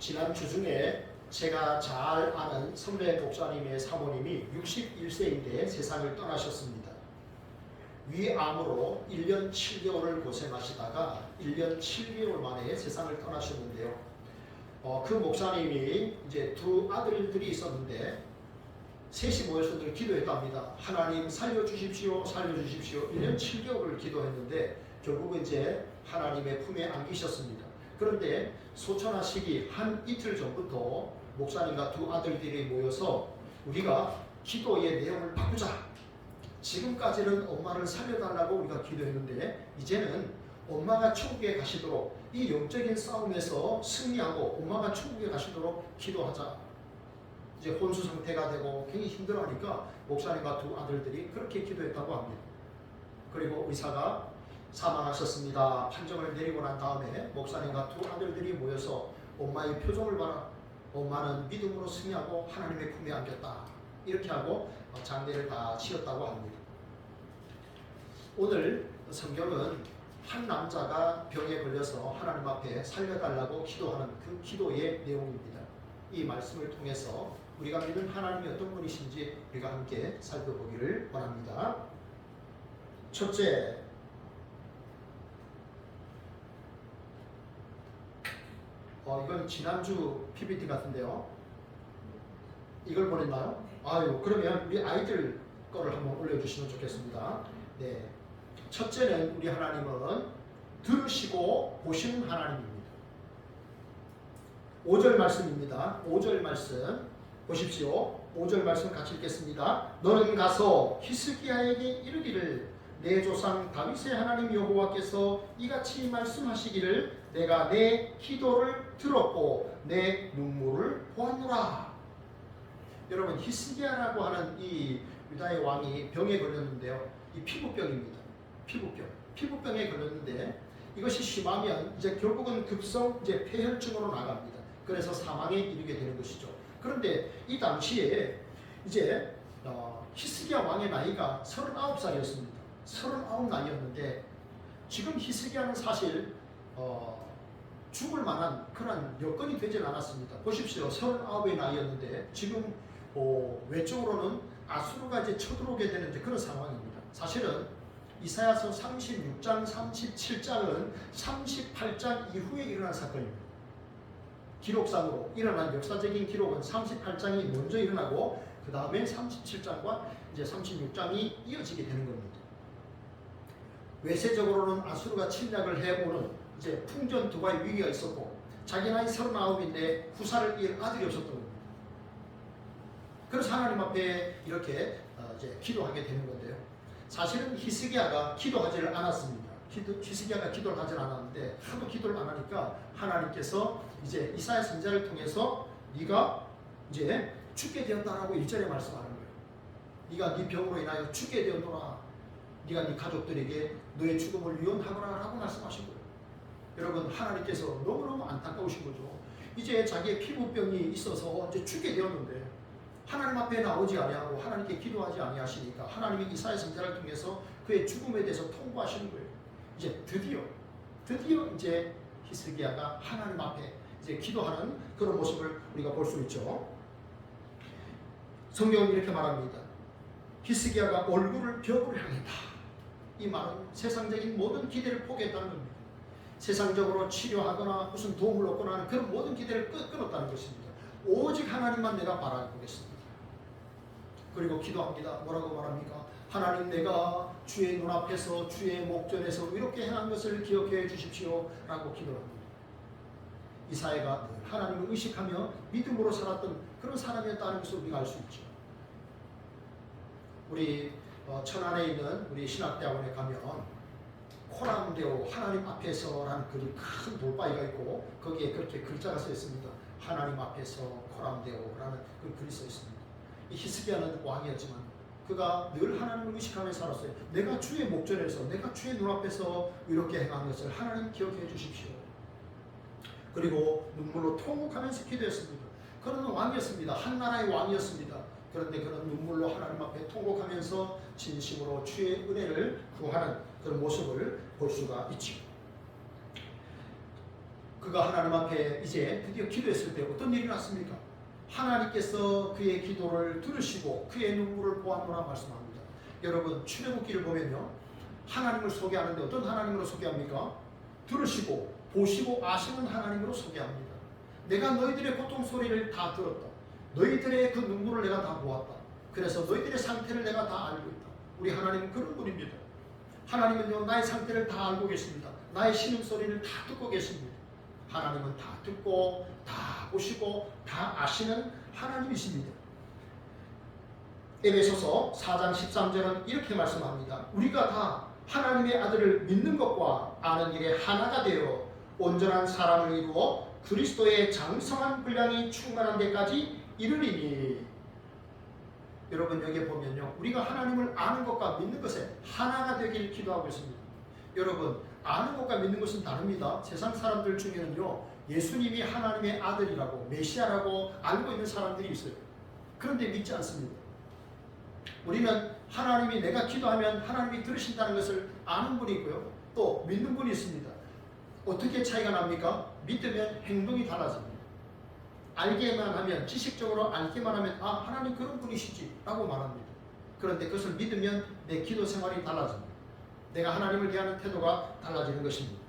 지난 주 중에 제가 잘 아는 선배 목사님의 사모님이 61세인데 세상을 떠나셨습니다. 위암으로 1년 7개월을 고생하시다가 1년 7개월 만에 세상을 떠나셨는데요. 그 목사님이 이제 두 아들들이 있었는데 셋이 모여서 늘 기도했답니다. 하나님 살려주십시오, 살려주십시오. 1년 7개월을 기도했는데 결국은 이제 하나님의 품에 안기셨습니다. 그런데 소천하시기 한 이틀 전부터 목사님과 두 아들들이 모여서 우리가 기도의 내용을 바꾸자. 지금까지는 엄마를 살려달라고 우리가 기도했는데 이제는 엄마가 천국에 가시도록 이 영적인 싸움에서 승리하고 엄마가 천국에 가시도록 기도하자. 이제 혼수 상태가 되고 굉장히 힘들어하니까 목사님과 두 아들들이 그렇게 기도했다고 합니다. 그리고 의사가 사망하셨습니다. 판정을 내리고 난 다음에 목사님과 두 아들들이 모여서 엄마의 표정을 봐라. 엄마는 믿음으로 승리하고 하나님의 품에 안겼다. 이렇게 하고 장례를 다 치렀다고 합니다. 오늘 성경은 한 남자가 병에 걸려서 하나님 앞에 살려달라고 기도하는 그 기도의 내용입니다. 이 말씀을 통해서 우리가 믿는 하나님이 어떤 분이신지 우리가 함께 살펴보기를 원합니다. 첫째, 이건 지난주 PPT 같은데요. 이걸 보냈나요? 아유, 그러면 우리 아이들 거를 한번 올려주시면 좋겠습니다. 네. 첫째는 우리 하나님은 들으시고 보시는 하나님입니다. 5절 말씀입니다. 5절 말씀 보십시오. 5절 말씀 같이 읽겠습니다. 너는 가서 히스기야에게 이르기를 내 조상 다윗의 하나님 여호와께서 이같이 말씀하시기를 내가 내 기도를 들었고 내 눈물을 보았노라. 여러분, 히스기야라고 하는 이 유다의 왕이 병에 걸렸는데요. 이 피부병입니다. 피부병에 걸렸는데 이것이 심하면 이제 결국은 급성 이제 폐혈증으로 나갑니다. 그래서 사망에 이르게 되는 것이죠. 그런데 이 당시에 이제 히스기야 왕의 나이가 39살이었습니다. 39 나이였는데 지금 히스기야는 사실 죽을 만한 그런 여건이 되질 않았습니다. 보십시오. 39의 나이였는데 지금 외적으로는 아수르가 이제 쳐들어오게 되는 그런 상황입니다. 사실은 이사야서 36장, 37장은 38장 이후에 일어난 사건입니다. 기록상으로 일어난 역사적인 기록은 38장이 먼저 일어나고 그 다음에 37장과 이제 36장이 이어지게 되는 겁니다. 외세적으로는 아수르가 침략을 해오는 이제 풍전 두바이 위기가 있었고 자기 나이 39인데 후사를 이을 아들이 없었던 겁니다. 그래서 하나님 앞에 이렇게 이제 기도하게 되는 건데요. 사실은 히스기야가 기도하지를 않았습니다. 히스기야가 기도를 하지 않았는데 하도 기도를 안 하니까 하나님께서 이제 이사야 선지자를 통해서 네가 이제 죽게 되었다라고 1절에 말씀하는 거예요. 네가 네 병으로 인하여 죽게 되었노라. 네가 네 가족들에게 너의 죽음을 유언하거라 라고 말씀하신 거예요. 여러분, 하나님께서 너무너무 안타까우신 거죠. 이제 자기의 피부병이 있어서 이제 죽게 되었는데 하나님 앞에 나오지 아니하고 하나님께 기도하지 아니하시니까 하나님이 이사야 선지자를 통해서 그의 죽음에 대해서 통보하시는 거예요. 이제 드디어 이제 히스기야가 하나님 앞에 이제 기도하는 그런 모습을 우리가 볼 수 있죠. 성경은 이렇게 말합니다. 히스기야가 얼굴을 벽으로 향했다. 이 말은 세상적인 모든 기대를 포기했다는 겁니다. 세상적으로 치료하거나 무슨 도움을 얻거나 하는 그런 모든 기대를 끊었다는 것입니다. 오직 하나님만 내가 바라보겠습니다. 그리고 기도합니다. 뭐라고 말합니까? 하나님, 내가 주의 눈앞에서 주의 목전에서 이렇게 행한 것을 기억해 주십시오 라고 기도합니다. 이사야가 하나님을 의식하며 믿음으로 살았던 그런 사람이었다는 것을 우리가 알 수 있죠. 우리 천안에 있는 우리 신학대학원에 가면 코람데오 하나님 앞에서라는 큰 돌바위가 있고 거기에 그렇게 글자가 써 있습니다. 하나님 앞에서 코람데오라는 그 글이 써 있습니다. 이 히스기야는 왕이었지만 그가 늘 하나님을 의식하며 살았어요. 내가 주의 목전에서 내가 주의 눈앞에서 이렇게 행한 것을 하나님 기억해 주십시오. 그리고 눈물로 통곡하면서 기도했습니다. 그는 왕이었습니다. 한 나라의 왕이었습니다. 그런데 그는 눈물로 하나님 앞에 통곡하면서 진심으로 주의 은혜를 구하는 그런 모습을 볼 수가 있죠. 그가 하나님 앞에 이제 드디어 기도했을 때 어떤 일이 났습니까? 하나님께서 그의 기도를 들으시고 그의 눈물을 보았노라 말씀합니다. 여러분 출애굽기를 보면요, 하나님을 소개하는데 어떤 하나님으로 소개합니까? 들으시고 보시고 아시는 하나님으로 소개합니다. 내가 너희들의 고통 소리를 다 들었다. 너희들의 그 눈물을 내가 다 보았다. 그래서 너희들의 상태를 내가 다 알고 있다. 우리 하나님은 그런 분입니다. 하나님은요, 나의 상태를 다 알고 계십니다. 나의 신음소리를 다 듣고 계십니다. 하나님은 다 듣고 다 보시고 다 아시는 하나님이십니다. 에베소서 4장 13절은 이렇게 말씀합니다. 우리가 다 하나님의 아들을 믿는 것과 아는 일에 하나가 되어 온전한 사람을 이루어 그리스도의 장성한 분량이 충만한 데까지 이르리니. 여러분 여기에 보면요, 우리가 하나님을 아는 것과 믿는 것에 하나가 되길 기도하고 있습니다. 여러분 아는 것과 믿는 것은 다릅니다. 세상 사람들 중에는요, 예수님이 하나님의 아들이라고 메시아라고 알고 있는 사람들이 있어요. 그런데 믿지 않습니다. 우리는 하나님이 내가 기도하면 하나님이 들으신다는 것을 아는 분이 있고요, 또 믿는 분이 있습니다. 어떻게 차이가 납니까? 믿으면 행동이 달라집니다. 알게만 하면, 지식적으로 알기만 하면 아, 하나님 그런 분이시지 라고 말합니다. 그런데 그것을 믿으면 내 기도 생활이 달라집니다. 내가 하나님을 대하는 태도가 달라지는 것입니다.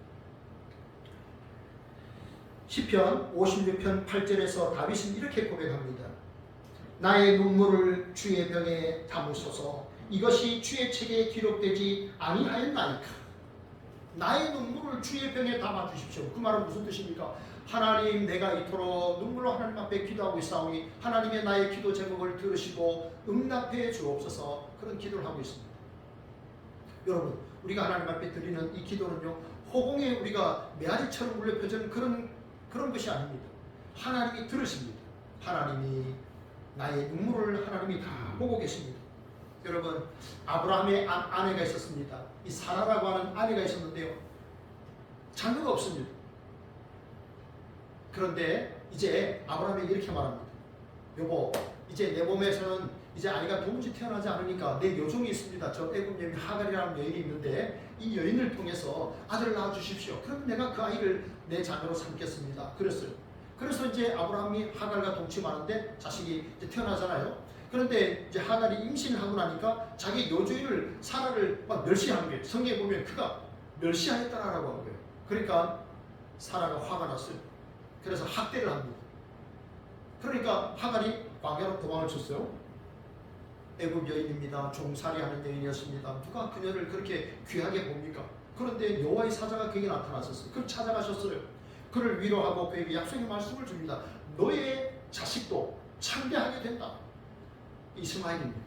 시편 56편 8절에서 다윗은 이렇게 고백합니다. 나의 눈물을 주의 병에 담으소서. 이것이 주의 책에 기록되지 아니하였나이까. 나의 눈물을 주의 병에 담아주십시오. 그 말은 무슨 뜻입니까? 하나님, 내가 이토록 눈물로 하나님 앞에 기도하고 있사오니 하나님의 나의 기도 제목을 들으시고 응답해 주옵소서. 그런 기도를 하고 있습니다. 여러분, 우리가 하나님 앞에 드리는 이 기도는요, 호공에 우리가 메아리처럼 울려 퍼지는 그런 것이 아닙니다. 하나님이 들으십니다. 하나님이 나의 눈물을 하나님이 다 보고 계십니다. 여러분, 아브라함의 아내가 있었습니다. 이 사라라고 하는 아내가 있었는데요, 자녀가 없습니다. 그런데 이제 아브라함이 이렇게 말합니다. 여보, 이제 내 몸에서는 이제 아이가 도무지 태어나지 않으니까 내 여종이 있습니다. 저 애굽 여인 하갈이라는 여인이 있는데 이 여인을 통해서 아들을 낳아주십시오. 그럼 내가 그 아이를 내 자녀로 삼겠습니다. 그랬어요. 그래서 이제 아브라함이 하갈과 동침하는데 자식이 이제 태어나잖아요. 그런데 이제 하갈이 임신을 하고 나니까 자기 여주인을 사라를 막 멸시하는 거예요. 성경에 보면 그가 멸시하였다라고 하는 거예요. 그러니까 사라가 화가 났어요. 그래서 학대를 합니다. 그러니까 하갈이 광야로 도망을 쳤어요. 애굽 여인입니다. 종살이하는 여인이었습니다. 누가 그녀를 그렇게 귀하게 봅니까? 그런데 여호와의 사자가 그에게 나타났었어요. 그를 찾아가셨어요. 그를 위로하고 그에게 약속의 말씀을 줍니다. 너의 자식도 창대하게 된다. 이스마엘입니다.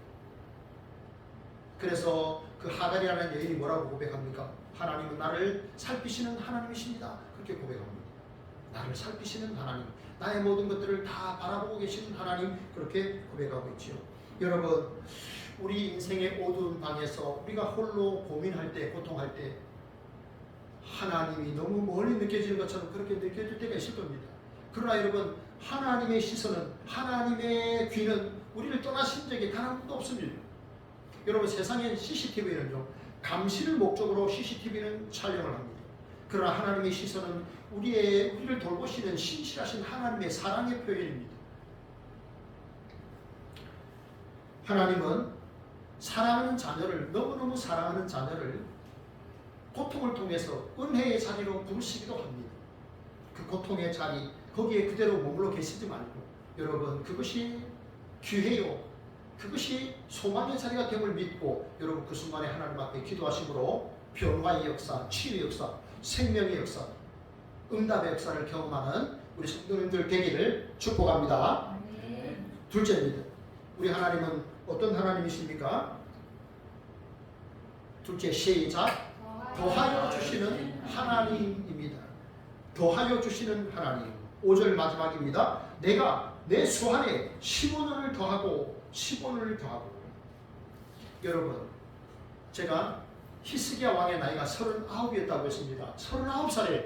그래서 그 하갈이라는 여인이 뭐라고 고백합니까? 하나님은 나를 살피시는 하나님이십니다. 그렇게 고백합니다. 나를 살피시는 하나님, 나의 모든 것들을 다 바라보고 계시는 하나님, 그렇게 고백하고 있지요. 여러분, 우리 인생의 어두운 방에서 우리가 홀로 고민할 때, 고통할 때 하나님이 너무 멀리 느껴지는 것처럼 그렇게 느껴질 때가 있을 겁니다. 그러나 여러분, 하나님의 시선은, 하나님의 귀는 우리를 떠나신 적이 단 한 번도 없습니다. 여러분, 세상엔 CCTV는요, 감시를 목적으로 CCTV는 촬영을 합니다. 그러나 하나님의 시선은 우리를 돌보시는 신실하신 하나님의 사랑의 표현입니다. 하나님은 사랑하는 자녀를, 너무너무 사랑하는 자녀를 고통을 통해서 은혜의 자리로 부르시기도 합니다. 그 고통의 자리, 거기에 그대로 머물러 계시지 말고, 여러분, 그것이 귀해요. 그것이 소망의 자리가 됨을 믿고 여러분 그 순간에 하나님 앞에 기도하심으로 변화의 역사, 치유의 역사, 생명의 역사, 응답의 역사를 경험하는 우리 성도님들 되기를 축복합니다. 둘째입니다. 우리 하나님은 어떤 하나님이십니까? 둘째, 시작. 더하여 주시는 하나님입니다. 더하여 주시는 하나님. 5절 마지막입니다. 내가 내 수한에 15년을 더하고 15년을 더하고. 여러분, 제가 히스기야 왕의 나이가 39이었다고 했습니다. 39살에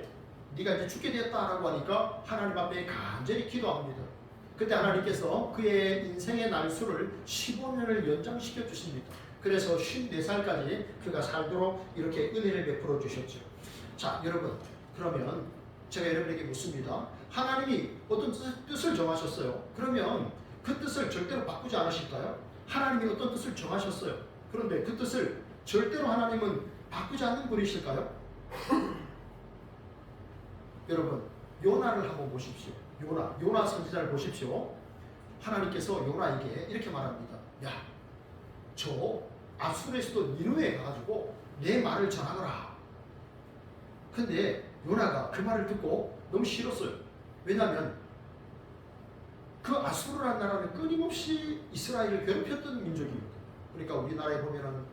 네가 이제 죽게 되었다라고 하니까 하나님 앞에 간절히 기도합니다. 그때 하나님께서 그의 인생의 날수를 15년을 연장시켜 주십니다. 그래서 54살까지 그가 살도록 이렇게 은혜를 베풀어 주셨죠. 자, 여러분, 그러면 제가 여러분에게 묻습니다. 하나님이 어떤 뜻을 정하셨어요. 그러면 그 뜻을 절대로 바꾸지 않으실까요? 하나님이 어떤 뜻을 정하셨어요. 그런데 그 뜻을 절대로 하나님은 바꾸지 않는 분이실까요? 여러분, 요나를 한번 보십시오. 요나 선지자를 보십시오. 하나님께서 요나에게 이렇게 말합니다. 야, 저 아수르에서도 니느웨에 가가지고 내 말을 전하거라. 근데 요나가 그 말을 듣고 너무 싫었어요. 왜냐하면 그 아수르라는 나라는 끊임없이 이스라엘을 괴롭혔던 민족입니다. 그러니까 우리나라에 보면은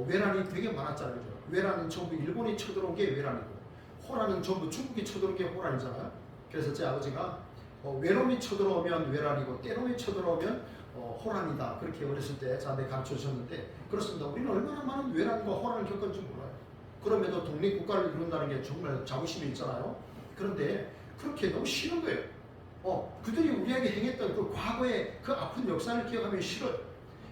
외란이 되게 많았잖아요. 그죠? 외란은 전부 일본이 쳐들어온 게 외란이고, 호란은 전부 중국이 쳐들어온 게 호란이잖아요. 그래서 제 아버지가 외놈이 쳐들어오면 외란이고 때놈이 쳐들어오면 호란이다. 그렇게 어렸을 때 저한테 가르쳐 주셨는데, 그렇습니다. 우리는 얼마나 많은 외란과 호란을 겪은지 몰라요. 그럼에도 독립국가를 이룬다는 게 정말 자부심이 있잖아요. 그런데 그렇게 너무 싫은 거예요. 그들이 우리에게 행했던 그 과거의 그 아픈 역사를 기억하면 싫어요.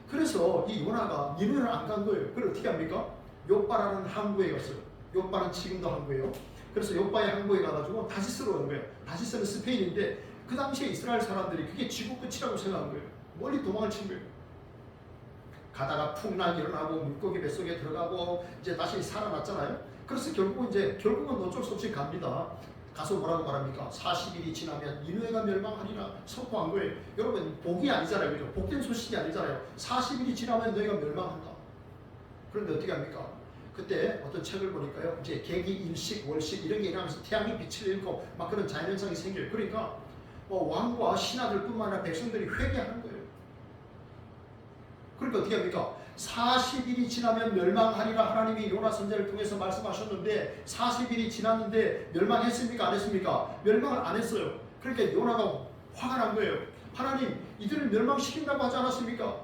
그래서 이 요나가 니느웨를 안 간 거예요. 그걸 어떻게 합니까? 요빠라는 항구에 갔어요. 요빠는 지금도 항구예요. 그래서 요빠의 항구에 가가지고 다시스로 간 거예요. 다시스는 스페인인데 그 당시에 이스라엘 사람들이 그게 지구 끝이라고 생각한 거예요. 멀리 도망을 친 거예요. 가다가 풍랑이 일어나고 물고기 뱃속에 들어가고 이제 다시 살아났잖아요. 그래서 결국은 어쩔 수 없이 갑니다. 가서 뭐라고 말합니까? 40일이 지나면 니느웨가 멸망하리라 선포한 거예요. 여러분, 복이 아니잖아요. 그죠? 복된 소식이 아니잖아요. 40일이 지나면 너희가 멸망한다. 그런데 어떻게 합니까? 그때 어떤 책을 보니까요. 이제 개기, 일식, 월식 이런 게 일어나면서 태양이 빛을 잃고 막 그런 자연현상이 생겨요. 그러니까 왕과 신하들뿐만 아니라 백성들이 회개하는 거예요. 그러니까 어떻게 합니까? 40일이 지나면 멸망하리라 하나님이 요나 선지자를 통해서 말씀하셨는데 40일이 지났는데 멸망했습니까? 안 했습니까? 멸망을 안 했어요. 그러니까 요나가 화가 난 거예요. 하나님, 이들을 멸망시킨다고 하지 않았습니까?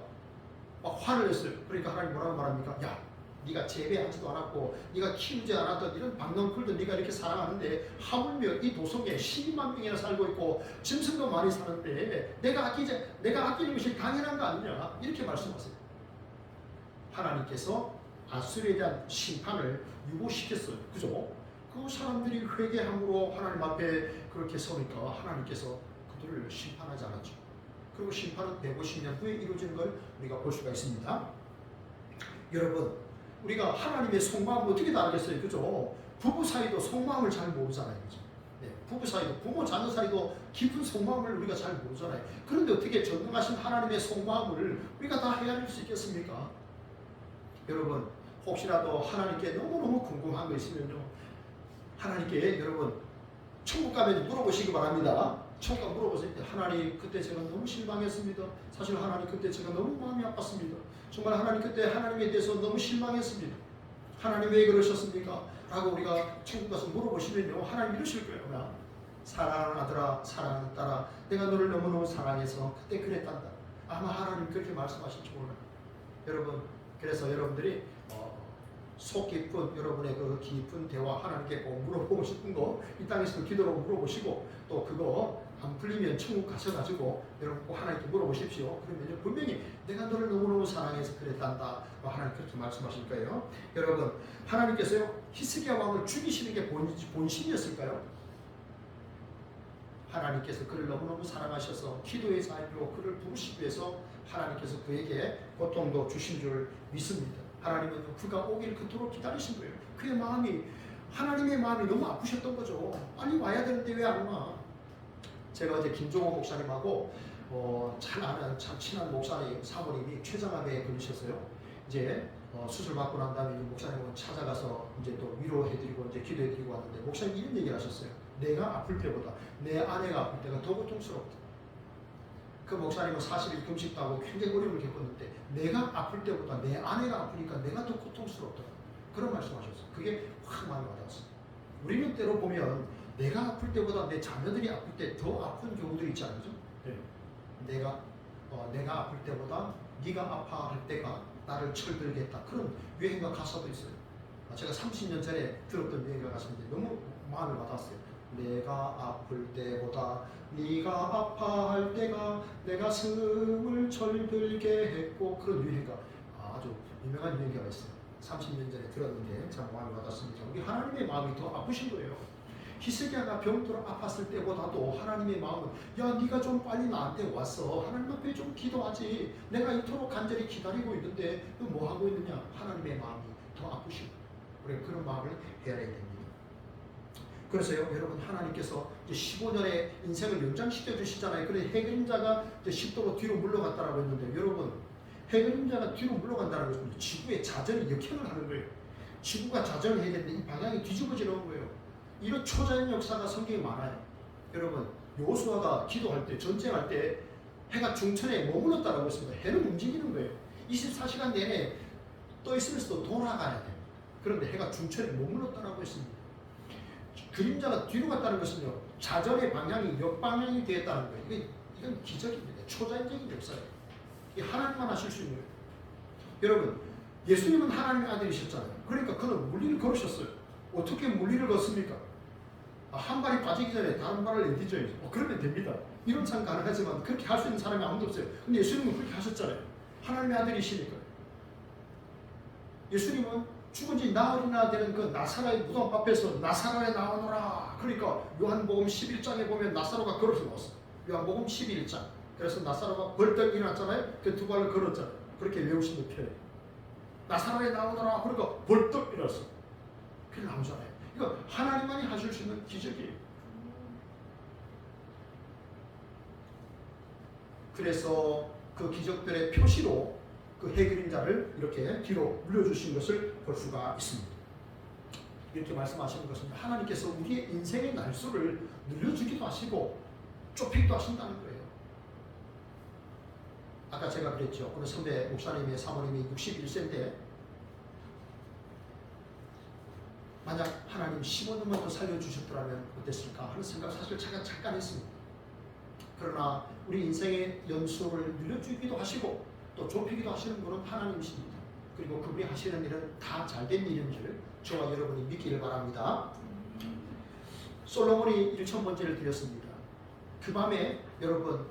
막 화를 냈어요. 그러니까 하나님 뭐라고 말합니까? 야, 네가 재배하지도 않았고 네가 키우지 않았던 이런 박넝쿨도 네가 이렇게 사랑하는데 하물며 이 도성에 12만 명이나 살고 있고 짐승도 많이 사는데 내가 아끼는 것이 당연한 거 아니냐? 이렇게 말씀하세요. 하나님께서 아수르에 대한 심판을 유보시켰어요. 그죠? 그 사람들이 회개함으로 하나님 앞에 그렇게 서니까 하나님께서 그들을 심판하지 않았죠. 그리고 심판은 150년 후에 이루어지는 걸 우리가 볼 수가 있습니다. 여러분, 우리가 하나님의 속마음을 어떻게 다 알겠어요? 그죠? 부부 사이도 속마음을 잘 모르잖아요. 그죠? 네, 부부 사이도, 부모 자녀 사이도 깊은 속마음을 우리가 잘 모르잖아요. 그런데 어떻게 전능하신 하나님의 속마음을 우리가 다 헤아릴 수 있겠습니까? 여러분, 혹시라도 하나님께 너무너무 궁금한 거 있으면요, 하나님께 여러분 천국 가면 물어보시기 바랍니다. 천국 가면 물어보세요. 하나님, 그때 제가 너무 실망했습니다. 사실 하나님, 그때 제가 너무 마음이 아팠습니다. 정말 하나님, 그때 하나님에 대해서 너무 실망했습니다. 하나님, 왜 그러셨습니까? 라고 우리가 천국 가서 물어보시면요, 하나님 이러실 거예요. 사랑하는 아들아, 사랑하는 딸아, 내가 너를 너무너무 사랑해서 그때 그랬단다. 아마 하나님 그렇게 말씀하실지 몰라요. 여러분, 그래서 여러분들이 속 깊은 여러분의 그 깊은 대화, 하나님께 꼭 물어보고 싶은 거 이 땅에서도 기도로 물어보시고, 또 그거 안 풀리면 천국 가셔가지고 여러분 꼭 하나님께 물어보십시오. 그러면 분명히 내가 너를 너무너무 사랑해서 그랬단다, 하나님 그렇게 말씀하실 거예요. 여러분, 하나님께서요 히스기야 왕을 죽이시는 게 본심이었을까요? 하나님께서 그를 너무너무 사랑하셔서 기도의 자리로 그를 부르시기 위해서 하나님께서 그에게 고통도 주신 줄 믿습니다. 하나님은 그가 오기를 그토록 기다리신 거예요. 그의 마음이, 하나님의 마음이 너무 아프셨던 거죠. 아니, 와야 되는데 왜 안 와? 제가 어제 김종호 목사님하고 잘 아는 참 친한 목사님 사모님이 췌장암에 걸리셨어요. 이제 수술 받고 난 다음에 목사님은 찾아가서 이제 또 위로해드리고 이제 기도해드리고 왔는데, 목사님이 이런 얘기를 하셨어요. 내가 아플 때보다 내 아내가 아플 때가 더 고통스럽다. 그 목사님은 40일 금식도 하고 굉장히 어려움을 겪었는데, 내가 아플 때보다 내 아내가 아프니까 내가 더 고통스럽다. 그런 말씀하셨어요. 그게 확 마음에 와닿았어요. 우리는 때로 보면 내가 아플 때보다 내 자녀들이 아플 때 더 아픈 경우들이 있지 않죠? 네. 내가 아플 때보다 네가 아파할 때가 나를 철들겠다. 그런 유행가 가사도 있어요. 제가 30년 전에 들었던 유행가 가사인데 너무 마음에 와닿았어요. 내가 아플 때보다 네가 아파할 때가 내 가슴을 철들게 했고, 그런 유행가, 아주 유명한 유행가가 있어요. 30년 전에 들었는데 참 마음이 와닿습니다. 우리 하나님의 마음이 더 아프신 거예요. 히스기야가 병들어 아팠을 때보다도 하나님의 마음은 야 네가 좀 빨리 나한테 왔어. 하나님 앞에 좀 기도하지. 내가 이토록 간절히 기다리고 있는데 너 뭐 하고 있느냐. 하나님의 마음이 더 아프시고 우리가 그런 마음을 헤아려야 됩니다. 그래서요 여러분 하나님께서 이제 15년의 인생을 연장시켜 주시잖아요. 그래 해그림자가 이제 10도로 뒤로 물러갔다라고 했는데 여러분 해그림자가 뒤로 물러간다는 것은 지구의 자전이 역행을 하는 거예요. 지구가 자전을 해야 되는데 이 방향이 뒤집어지는 거예요. 이런 초자연 역사가 성경에 많아요. 여러분 여호수아가 기도할 때 전쟁할 때 해가 중천에 머물렀다라고 했습니다. 해는 움직이는 거예요. 24시간 내내 떠 있으면서도 돌아가야 돼요. 그런데 해가 중천에 머물렀다라고 했습니다. 그림자가 뒤로 갔다는 것은요 자전의 방향이 역방향이 되었다는 거예요. 이건 기적입니다. 초자연적인 역사예요. 이게 하나님만 하실 수 있는 거예요. 여러분 예수님은 하나님의 아들이셨잖아요. 그러니까 그는 물리를 걸으셨어요. 어떻게 물리를 걷습니까? 한 발이 빠지기 전에 다른 발을 내딛어야죠. 그러면 됩니다. 이런 상 가능하지만 그렇게 할 수 있는 사람이 아무도 없어요. 근데 예수님은 그렇게 하셨잖아요. 하나님의 아들이시니까. 예수님은 죽은 지 나흘이나 되는 그 나사로의 무덤 앞에서 나사로에 나오너라. 그러니까 요한복음 11장에 보면 나사로가 걸어서 나왔어요. 요한복음 11장. 그래서 나사로가 벌떡 일어났잖아요. 그 두 발을 걸었잖아요. 그렇게 외우시는 편이에요. 나사로에 나오너라. 그러니까 벌떡 일어났어. 그게 나오잖아요. 이거 하나님만이 하실 수 있는 기적이에요. 그래서 그 기적들의 표시로 그 해그림자를 이렇게 뒤로 물려주신 것을 볼 수가 있습니다. 이렇게 말씀하시는 것은 하나님께서 우리의 인생의 날수를 늘려주기도 하시고 좁히기도 하신다는 거예요. 아까 제가 그랬죠. 어느 선배 목사님의 사모님이 61세인데 만약 하나님 15년만 더 살려주셨더라면 어땠을까 하는 생각 사실 제가 잠깐 했습니다. 그러나 우리 인생의 연수를 늘려주기도 하시고 또 좁히기도 하시는 분은 하나님이십니다. 그리고 그분이 하시는 일은 다 잘된 일인 줄 저와 여러분이 믿기를 바랍니다. 솔로몬이 1,000번째를 드렸습니다. 그 밤에 여러분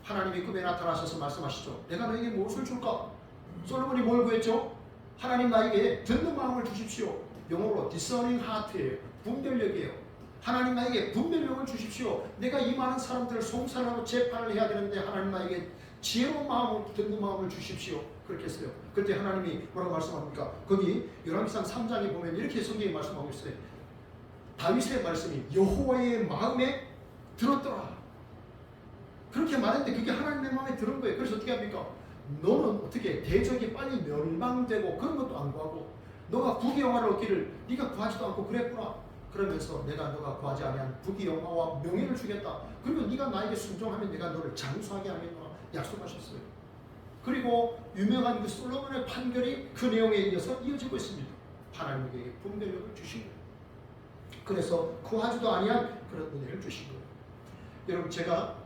하나님이 꿈에 나타나셔서 말씀하시죠. 내가 너에게 무엇을 줄까? 솔로몬이 뭘 구했죠? 하나님 나에게 듣는 마음을 주십시오. 영어로 discerning heart예요. 분별력이에요. 하나님 나에게 분별력을 주십시오. 내가 이 많은 사람들을 송사하고 재판을 해야 되는데 하나님 나에게 지혜로운 마음을 듣는 마음을 주십시오. 그렇게 했어요. 그때 하나님이 뭐라고 말씀합니까? 거기 열왕기상 3장에 보면 이렇게 성경이 말씀하고 있어요. 다윗의 말씀이 여호와의 마음에 들었더라. 그렇게 말했는데 그게 하나님의 마음에 들은 거예요. 그래서 어떻게 합니까? 너는 어떻게 대적이 빨리 멸망되고 그런 것도 안 구하고 너가 부귀영화를 얻기를 네가 구하지도 않고 그랬구나. 그러면서 내가 너가 구하지 아니한 부귀영화와 명예를 주겠다. 그리고 네가 나에게 순종하면 내가 너를 장수하게 하겠노라 약속하셨어요. 그리고 유명한 그 솔로몬의 판결이 그 내용에 이어서 이어지고 있습니다. 하나님에게 분별력을 주신 거예요. 그래서 구하지도 아니한 그런 은혜를 주신 거예요. 여러분 제가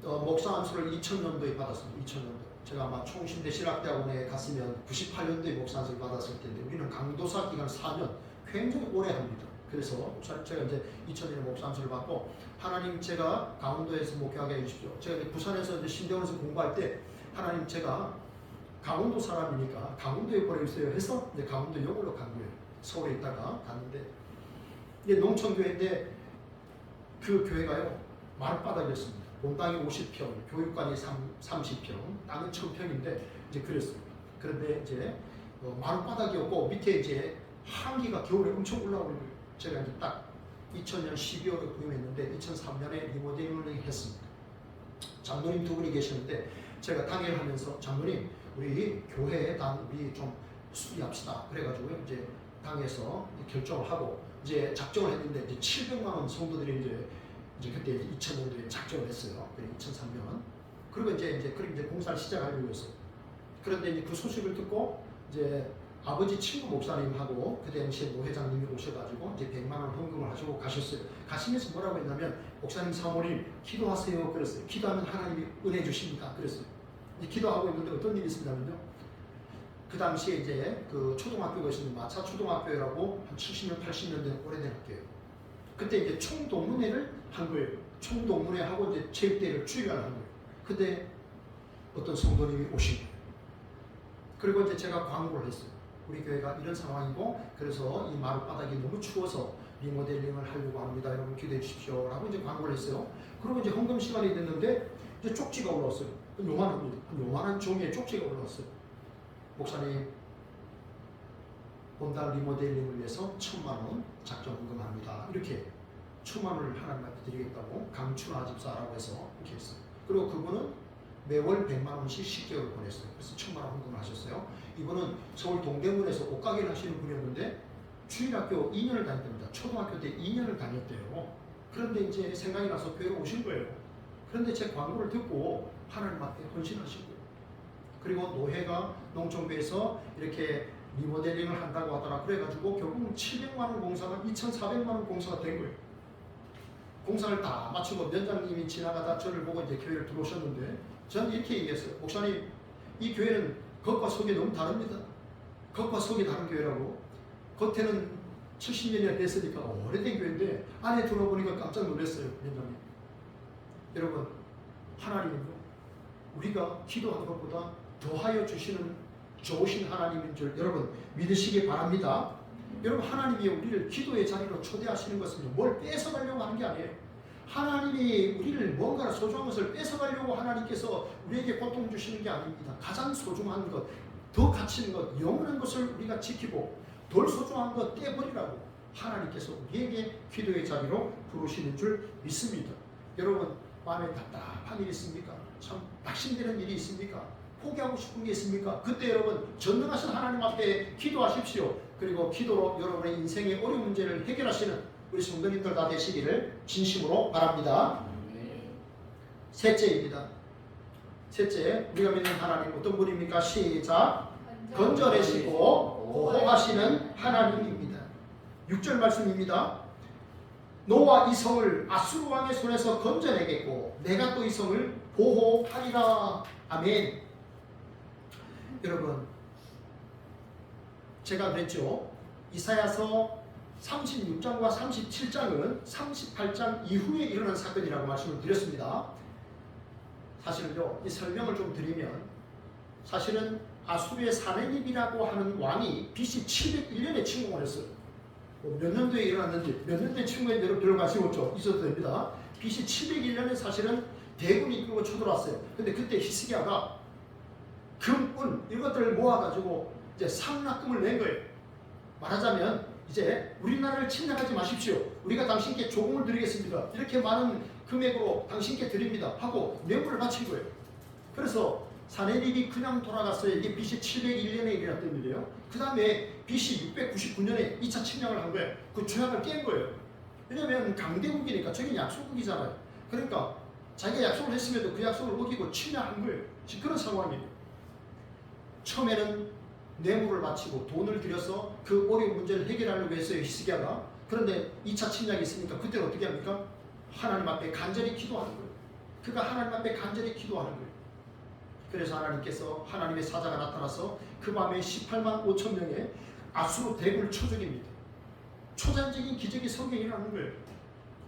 목사 안수를 2000년도에 받았습니다. 2000년도. 제가 아마 총신대 신학대학원에 갔으면 98년도에 목사 안수를 받았을 텐데 우리는 강도사 기간 4년 굉장히 오래 합니다. 그래서 제가 이제 2000년에 목사 안수를 받고 하나님 제가 강원도에서 목회하게 해주십시오. 제가 이제 부산에서 이제 신대원에서 공부할 때 하나님 제가 강원도 사람이니까 강원도에 보내주세요 해서 이제 강원도 영월로 간 거예요. 서울에 있다가 갔는데 이게 농촌교회인데 그 교회가요 마룻바닥이었습니다. 본땅이 50평, 교육관이 30평, 땅은 1000평인데 이제 그랬어요. 그런데 이제 마룻바닥이었고 밑에 이제 한기가 겨울에 엄청 올라오는 거예요. 제가 이제 딱 2000년 12월에 구입했는데 2003년에 리모델링을 했습니다. 장로님 두 분이 계셨는데 제가 당회를 하면서 장로님 우리 교회 당 우리 좀 수리합시다. 그래가지고 이제 당에서 결정을 하고 이제 작정을 했는데 이제 700만 원 성도들이 이제 그때 2000년도에 작정을 했어요. 2003년. 그리고 이제 공사를 시작하려고 했어요. 그런데 이제 그 소식을 듣고 이제 아버지 친구 목사님하고 그 당시에 노 회장님이 오셔가지고 이제 100만 원 헌금을 하시고 가셨어요. 가시면서 뭐라고 했냐면 목사님 사모님 기도하세요 그랬어요. 기도하면 하나님이 은혜 주십니다 그랬어요. 이제 기도하고 있는데 어떤 일이 있었냐면요. 그 당시에 이제 그 초등학교가 있었는데 마차 초등학교라고 한 70년 80년 된 오래된 학교예요. 그때 이제 총동문회를 한 거예요. 총동문회 하고 이제 체육대회를 주의하는 거예요. 근데 어떤 성도님이 오신 거예요. 그리고 이제 제가 광고를 했어요. 우리 교회가 이런 상황이고 그래서 이 마룻바닥이 너무 추워서 리모델링을 하려고 합니다. 여러분 기도해 주십시오. 라고 이제 광고를 했어요. 그리고 이제 헌금 시간이 됐는데 이제 쪽지가 올라왔어요. 요만한 종이에 쪽지가 올라왔어요. 목사님, 본당 리모델링을 위해서 1,000만 원 작정 헌금합니다. 이렇게 1,000만 원을 하나님한테 드리겠다고 강춘하 집사라고 해서 이렇게 했어요. 그리고 그분은 매월 100만 원씩 10개월 보냈어요. 그래서 1,000만 원 헌금을 하셨어요. 이분은 서울 동대문에서 옷가게를 하시는 분이었는데 주일학교 2년을 다녔답니다. 초등학교 때 2년을 다녔대요. 그런데 이제 생각이 나서 교회로 오신 거예요. 그런데 제 광고를 듣고 하나님 앞에 헌신하신 거예요. 그리고 노회가 농촌부에서 이렇게 리모델링을 한다고 하더라. 그래가지고 결국 700만 원 공사가 2,400만 원 공사가 된 거예요. 공사를 다 마치고 면장님이 지나가다 저를 보고 이제 교회를 들어오셨는데 저는 이렇게 얘기했어요. 목사님, 이 교회는 겉과 속이 너무 다릅니다. 겉과 속이 다른 교회라고. 겉에는 70년이 됐으니까 오래된 교회인데 안에 들어보니까 깜짝 놀랐어요. 면장님. 여러분, 하나님은요, 우리가 기도하는 것보다 더하여 주시는 좋으신 하나님인 줄 여러분 믿으시기 바랍니다. 여러분, 하나님이 우리를 기도의 자리로 초대하시는 것은 뭘 뺏어가려고 하는 게 아니에요. 하나님이 우리를 뭔가 소중한 것을 뺏어가려고 하나님께서 우리에게 고통 주시는 게 아닙니다. 가장 소중한 것, 더 가치 있는 것, 영원한 것을 우리가 지키고 덜 소중한 것 떼버리라고 하나님께서 우리에게 기도의 자리로 부르시는 줄 믿습니다. 여러분, 마음에 답답한 일이 있습니까? 참 낙심되는 일이 있습니까? 포기하고 싶은 게 있습니까? 그때 여러분 전능하신 하나님 앞에 기도하십시오. 그리고 기도로 여러분의 인생의 어려운 문제를 해결하시는 우리 성도님들 다 되시기를 진심으로 바랍니다. 셋째입니다. 셋째, 우리가 믿는 하나님 어떤 분입니까? 시작. 건져내시고 보호하시는 하나님입니다. 6절 말씀입니다. 너와 이 성을 아수르 왕의 손에서 건져내겠고 내가 또 이 성을 보호하리라. 아멘. 여러분, 제가 그랬죠. 이사야서 36장과 37장은 38장 이후에 일어난 사건이라고 말씀을 드렸습니다. 사실은요, 이 설명을 좀 드리면 사실은 아수르의 사네립이라고 하는 왕이 BC 701년에 침공을 했어요. 몇 년도에 일어났는지, 몇 년도에 침공에 별로 관심 없죠. 있어도 됩니다. BC 701년에 사실은 대군이 이끌고 쳐들어왔어요. 근데 그때 히스기야가 금, 은 이것들을 모아가지고 이제 상납금을 낸 거예요. 말하자면 이제 우리나라를 침략하지 마십시오. 우리가 당신께 조공을 드리겠습니다. 이렇게 많은 금액으로 당신께 드립니다. 하고 뇌물을 바친 거예요. 그래서 사네립이 그냥 돌아갔어요. 이게 BC 701년에 일어났던 일이에요. 그 다음에 BC 699년에 2차 침략을 한 거예요. 그 조약을 깬 거예요. 왜냐하면 강대국이니까 저긴 약소국이잖아요. 그러니까 자기가 약속을 했음에도 그 약속을 어기고 침략한 거예요. 지금 그런 상황이에요. 처음에는 뇌물을 바치고 돈을 들여서 그 어려운 문제를 해결하려고 했어요. 히스기야가. 그런데 2차 침략이 있으니까 그때는 어떻게 합니까? 하나님 앞에 간절히 기도하는 거예요. 그가 하나님 앞에 간절히 기도하는 거예요. 그래서 하나님께서 하나님의 사자가 나타나서 그 밤에 18만 5천 명의 아수르 대군을 쳐 죽입니다. 초자연적인 기적이 성경에 일어나는 거예요.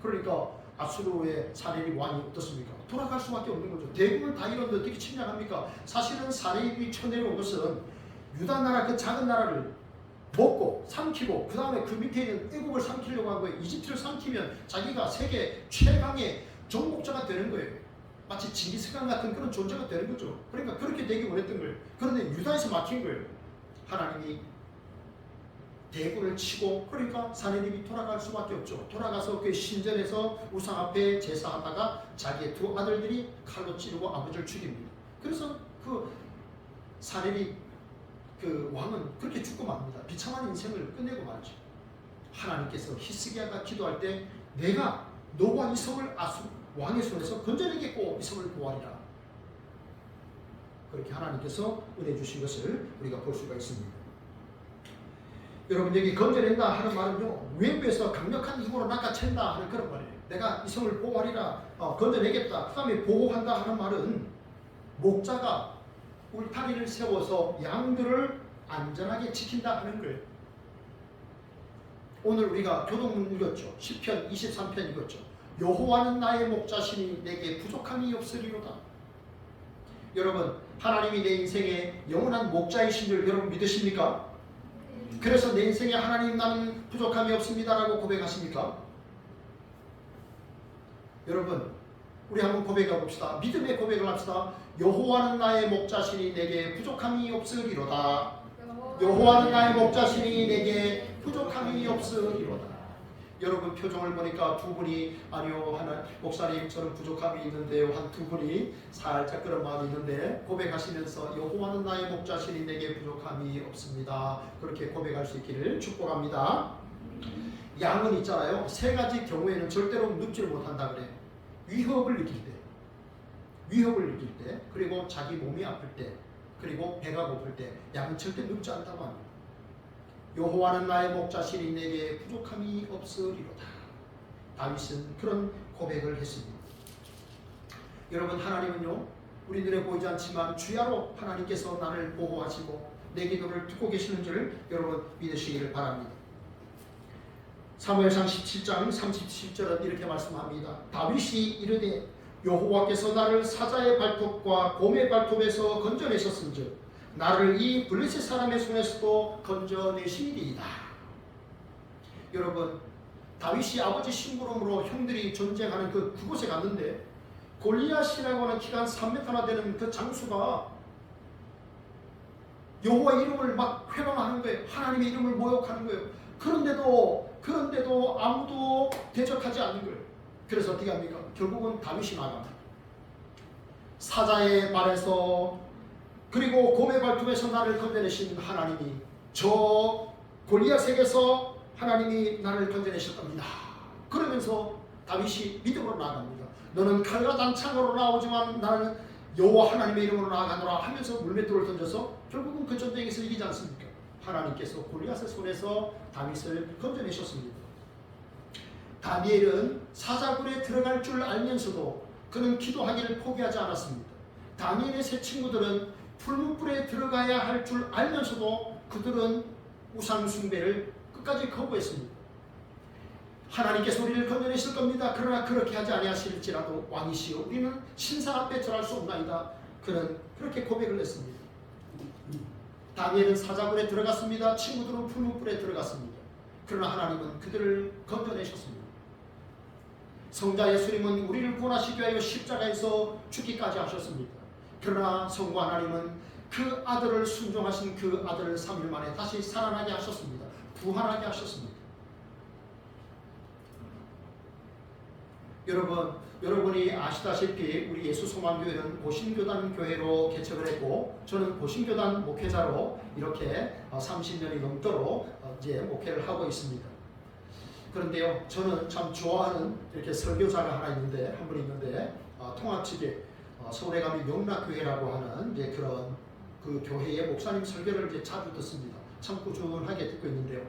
그러니까 아수르의 사네립 왕이 어떻습니까? 돌아갈 수밖에 없는 거죠. 대군을 다 잃었는데 어떻게 침략합니까? 사실은 사네립이 쳐내려온 것은 유다 나라 그 작은 나라를 먹고 삼키고 그 다음에 그 밑에 있는 애국을 삼키려고 한 거예요. 이집트를 삼키면 자기가 세계 최강의 정복자가 되는 거예요. 마치 징기스칸 같은 그런 존재가 되는 거죠. 그러니까 그렇게 되기 원했던 거예요. 그런데 유다에서 막힌 거예요. 하나님이 대군을 치고 그러니까 사네립이 돌아갈 수밖에 없죠. 돌아가서 그 신전에서 우상 앞에 제사하다가 자기의 두 아들들이 칼로 찌르고 아버지를 죽입니다. 그래서 그 사네립 그 왕은 그렇게 죽고 맙니다. 비참한 인생을 끝내고 말죠. 하나님께서 히스기야가 기도할 때 내가 너와 이 성을 아수르 왕의 손에서 건져내겠고 이 성을 보호하리라. 그렇게 하나님께서 은혜 주신 것을 우리가 볼 수가 있습니다. 여러분, 여기 건져낸다 하는 말은요, 외부에서 강력한 힘으로 낚아챈다 하는 그런 말이에요. 내가 이 성을 보호하리라, 건져내겠다. 그 다음에 보호한다 하는 말은 목자가 울타리를 세워서 양들을 안전하게 지킨다 하는 거예요. 오늘 우리가 교동문 읽었죠. 시편 23편 읽었죠. 여호와는 나의 목자시니 내게 부족함이 없으리로다. 여러분, 하나님이 내 인생의 영원한 목자이신 줄 여러분 믿으십니까? 그래서 내 인생에 하나님 나는 부족함이 없습니다라고 고백하십니까? 여러분 우리 한번 고백해 봅시다. 믿음의 고백을 합시다. 여호와는 나의 목자시니 내게 부족함이 없으리로다. 여호와는 나의 목자시니 내게 부족함이 없으리로다. 여러분 표정을 보니까 두 분이 아니요 하나 목사님 저는 부족함이 있는데요 한 두 분이 살짝 그런 마음이 있는데 고백하시면서 여호와는 나의 목자시니 내게 부족함이 없습니다. 그렇게 고백할 수 있기를 축복합니다. 양은 있잖아요. 세 가지 경우에는 절대로 눕지를 못한다 그래요. 위협을 느낄 때, 그리고 자기 몸이 아플 때, 그리고 배가 고플 때 양은 절대 눕지 않다고 합니다. 여호와는 나의 목자시니 내게 부족함이 없으리로다. 다윗은 그런 고백을 했습니다. 여러분 하나님은요 우리 눈에 보이지 않지만 주야로 하나님께서 나를 보호하시고 내 기도를 듣고 계시는 줄 여러분 믿으시기를 바랍니다. 사무엘상 17장 37절은 이렇게 말씀합니다. 다윗이 이르되 여호와께서 나를 사자의 발톱과 곰의 발톱에서 건져내셨은즉 나를 이 블레셋 사람의 손에서도 건져내시리이다. 여러분 다윗이 아버지 심부름으로 형들이 전쟁하는 그곳에 갔는데 골리앗이라고 하는 키가 한 3m나 되는 그 장수가 여호와 이름을 막 회방하는 거예요. 하나님의 이름을 모욕하는 거예요. 그런데도 아무도 대적하지 않는 거예요. 그래서 어떻게 합니까? 결국은 다윗이 나갑니다. 사자의 발에서 그리고 곰의 발톱에서 나를 건져내신 하나님이 저 골리앗에게서 하나님이 나를 건져내셨답니다. 그러면서 다윗이 믿음으로 나아갑니다. 너는 칼과 단창으로 나오지만 나는 여호와 하나님의 이름으로 나아가노라 하면서 물맷돌을 던져서 결국은 그 전쟁에서 이기지 않습니까? 하나님께서 골리앗의 손에서 다윗을 건져내셨습니다. 다니엘은 사자굴에 들어갈 줄 알면서도 그는 기도하기를 포기하지 않았습니다. 다니엘의 세 친구들은 풀무불에 들어가야 할 줄 알면서도 그들은 우상 숭배를 끝까지 거부했습니다. 하나님께서 우리를 건져내실 겁니다. 그러나 그렇게 하지 아니하실지라도 왕이시여 우리는 신상 앞에 절할 수 없나이다. 그는 그렇게 고백을 했습니다. 다니엘은 사자굴에 들어갔습니다. 친구들은 풀무불에 들어갔습니다. 그러나 하나님은 그들을 건져내셨습니다. 성자 예수님은 우리를 구원하시기 위하여 십자가에서 죽기까지 하셨습니다. 그러나 성부 하나님은 그 아들을 순종하신 그 아들을 3일 만에 다시 살아나게 하셨습니다. 부활하게 하셨습니다. 여러분이 아시다시피 우리 예수소망교회는 고신교단 교회로 개척을 했고 저는 고신교단 목회자로 이렇게 30년이 넘도록 이제 목회를 하고 있습니다. 그런데요, 저는 참 좋아하는 이렇게 설교자가 하나 있는데 한 분 있는데 통합 측에 서울에 가면 영락교회라고 하는 이제 그런 그 교회의 목사님 설교를 이제 자주 듣습니다. 참 꾸준하게 듣고 있는데요.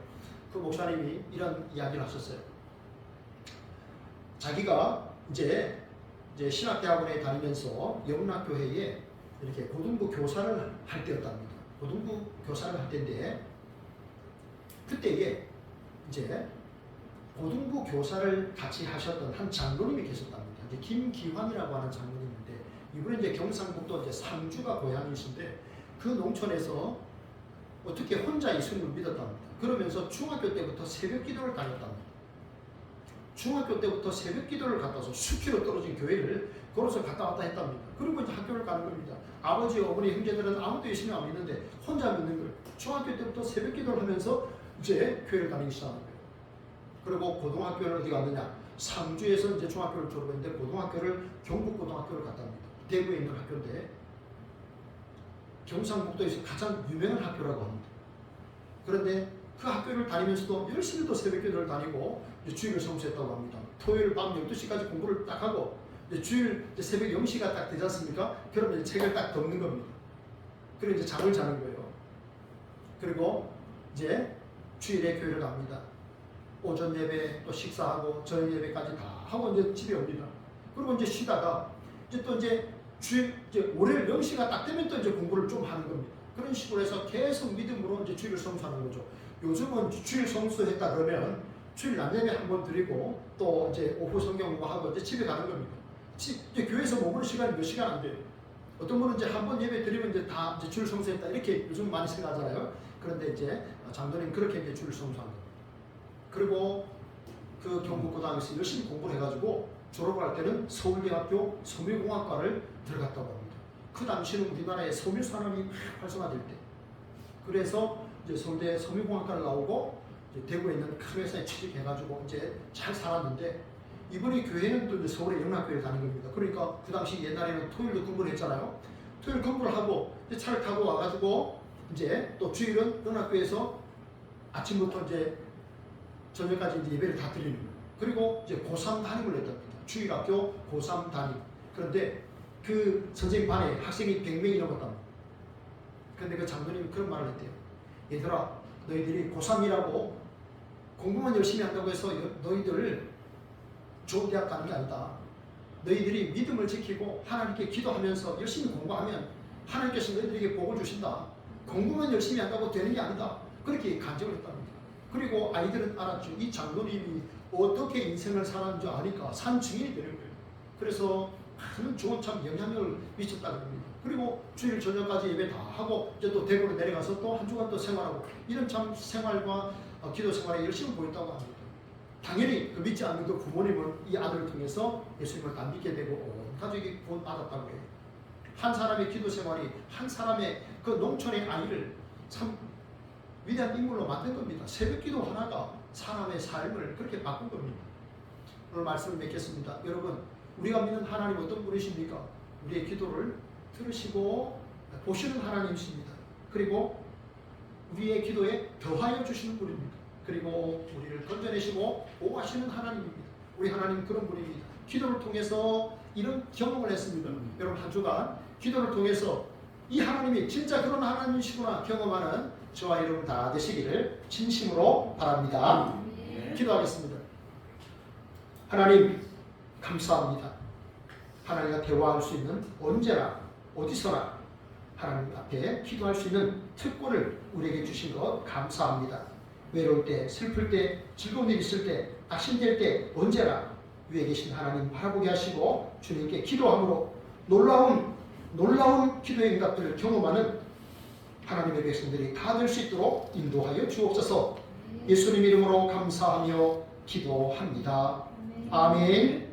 그 목사님이 이런 이야기를 하셨어요. 자기가 이제 신학대학원에 다니면서 영락교회에 이렇게 고등부 교사를 할 때였답니다. 고등부 교사를 할 때인데 그때에 이제 고등부 교사를 같이 하셨던 한 장로님이 계셨답니다. 이제 김기환이라고 하는 장로님인데 이분은 이제 경상북도 이제 상주가 고향이신데 그 농촌에서 어떻게 혼자 예수님을 믿었답니다. 그러면서 중학교 때부터 새벽 기도를 다녔답니다. 중학교 때부터 새벽 기도를 갔다서 수키로 떨어진 교회를 걸어서 갔다 왔다 했답니다. 그리고 이제 학교를 가는 겁니다. 아버지, 어머니, 형제들은 아무도 예수님 안 믿는데 혼자 믿는 거예요. 중학교 때부터 새벽 기도를 하면서 이제 교회를 다니기 시작한 거예요. 그리고 고등학교를 어디 갔느냐? 상주에서 이제 중학교를 졸업했는데 고등학교를 경북고등학교를 갔답니다. 대구에 있는 학교인데 경상북도에서 가장 유명한 학교라고 합니다. 그런데 그 학교를 다니면서도 열심히 또 새벽 기도를 다니고 주일을 성수했다고 합니다. 토요일 밤 12시까지 공부를 딱 하고 주일 새벽 0시가 딱 되지 않습니까? 그러면 책을 딱 덮는 겁니다. 그리고 이제 잠을 자는 거예요. 그리고 이제 주일에 교회를 갑니다. 오전 예배 또 식사하고 저녁 예배까지 다 하고 이제 집에 옵니다. 그리고 이제 쉬다가 이제 주일 월요일 0시가 딱 되면 또 이제 공부를 좀 하는 겁니다. 그런 식으로 해서 계속 믿음으로 이제 주일을 성수하는 거죠. 요즘은 주일 성수했다 그러면 주일 낮예배 한번 드리고 또 이제 오후 성경 공부하고 이제 집에 가는 겁니다. 이제 교회에서 머무는 시간이 몇 시간 안 돼요. 어떤 분은 이제 한 번 예배 드리면 이제 다 이제 주일 성수했다 이렇게 요즘 많이 생각하잖아요. 그런데 이제 장로님 그렇게 이제 줄을 성수한 거예요. 그리고 그 경북고등학교에서 열심히 공부를 해가지고 졸업을 할 때는 서울대학교 섬유공학과를 들어갔다고 합니다. 그 당시는 우리나라의 섬유 산업이 활성화될 때, 그래서 이제 서울대 섬유공학과를 나오고 이제 대구에 있는 큰 회사에 취직해가지고 이제 잘 살았는데, 이번에 교회는 또 이제 서울의 영락교회를 다닌 겁니다. 그러니까 그 당시 옛날에는 토요일도 근무를 했잖아요. 토요일 근무를 하고 이제 차를 타고 와가지고 이제 또 주일은 영락교회에서 아침부터 이제 저녁까지 이제 예배를 다 드리는 거예요. 그리고 이제 고3 담임을 했답니다. 주일학교 고3 담임. 그런데 그 선생님 반에 학생이 100명이 넘었답니다. 그런데 그 장로님이 그런 말을 했대요. 얘들아, 너희들이 고3이라고 공부만 열심히 한다고 해서 너희들 좋은 대학 가는 게 아니다. 너희들이 믿음을 지키고 하나님께 기도하면서 열심히 공부하면 하나님께서 너희들에게 복을 주신다. 공부만 열심히 한다고 되는 게 아니다. 그렇게 간증을 했답니다. 그리고 아이들은 알았죠. 이 장로님이 어떻게 인생을 살았는지 아니까 산 증인이 되는 거예요. 그래서 큰 좋은 참 영향력을 미쳤다는 겁니다. 그리고 주일 저녁까지 예배 다 하고 이제 또 대구로 내려가서 또 한 주간 또 생활하고, 이런 참 생활과 기도 생활에 열심히 보였다고 합니다. 당연히 그 믿지 않는 그 부모님은 이 아들을 통해서 예수님을 다 믿게 되고 온 가족이 구원 받았다고 해요. 한 사람의 기도 생활이 한 사람의 그 농촌의 아이를 참 위대한 인물로 만든 겁니다. 새벽 기도 하나가 사람의 삶을 그렇게 바꾼 겁니다. 오늘 말씀을 맺겠습니다. 여러분, 우리가 믿는 하나님 어떤 분이십니까? 우리의 기도를 들으시고 보시는 하나님이십니다. 그리고 우리의 기도에 더하여 주시는 분입니다. 그리고 우리를 건져내시고 보호하시는 하나님입니다. 우리 하나님 그런 분입니다. 기도를 통해서 이런 경험을 했습니다. 여러분, 한 주간 기도를 통해서 이 하나님이 진짜 그런 하나님이시구나 경험하는 저와 여러분 다 되시기를 진심으로 바랍니다. 기도하겠습니다. 하나님, 감사합니다. 하나님과 대화할 수 있는 언제나 어디서나 하나님 앞에 기도할 수 있는 특권을 우리에게 주신 것 감사합니다. 외로울 때, 슬플 때, 즐거운 일 있을 때, 낙심될 때 언제나 위에 계신 하나님 바라보게 하시고 주님께 기도함으로 놀라운 기도의 응답들을 경험하는 하나님의 백성들이 다 될 수 있도록 인도하여 주옵소서. 예수님 이름으로 감사하며 기도합니다. 아멘.